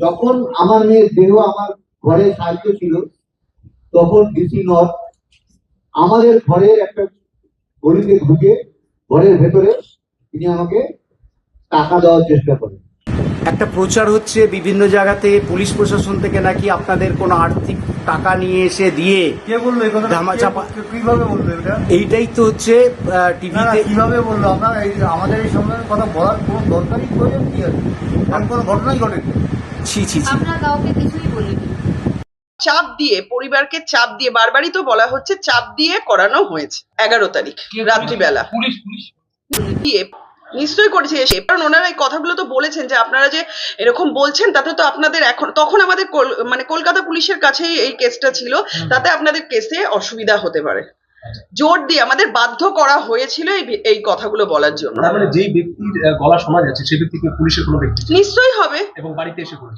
যখন আমার মেয়ের দেহ আমার ঘরে সাহায্য ছিল, তখন ডিসি নর্থ আমাদের ঘরের একটা গলিতে ঢুকে ঘরের ভেতরে তিনি আমাকে টাকা দেওয়ার চেষ্টা করেন। একটা প্রচার হচ্ছে বিভিন্ন জায়গাতে পুলিশ প্রশাসন থেকে নাকি আপনাদের কোনো আর্থিক টাকা নিয়ে এসে দিয়ে কে বললো এই কথা? ধামাচাপা কিভাবে বললো এটা? এইটাই তো হচ্ছে টিভিতে। কিভাবে বললো? আপনার আমাদের এই সময়ের কথা বলার কোনো দরকারই প্রয়োজন কি আছে? এমন কোনো ঘটনাই ঘটেনি। ছি ছি ছি। আমরা কাউকে কিছুই বলিনি। চাপ দিয়ে, পরিবারকে চাপ দিয়ে, বারবারই তো বলা হচ্ছে চাপ দিয়ে করানো হয়েছে 11 তারিখ রাত্রিবেলা দিয়ে নিশ্চয়ই করেছে এসে। কারণ ওনারা এই কথাগুলো তো বলেছেন যে আপনারা যে এরকম বলছেন তাতে তো আপনাদের এখন, তখন আমাদের মানে কলকাতা পুলিশের কাছেই এই কেসটা ছিল, তাতে আপনাদের কেসে অসুবিধা হতে পারে। জোর দিয়ে আমাদের বাধ্য করা হয়েছিল এই কথাগুলো বলার জন্য। তার মানে যেই ব্যক্তির গলা শোনা যাচ্ছে সেই ব্যক্তিকে পুলিশের কোনো ব্যক্তি নিশ্চয়ই হবে। এবং বাড়িতে এসে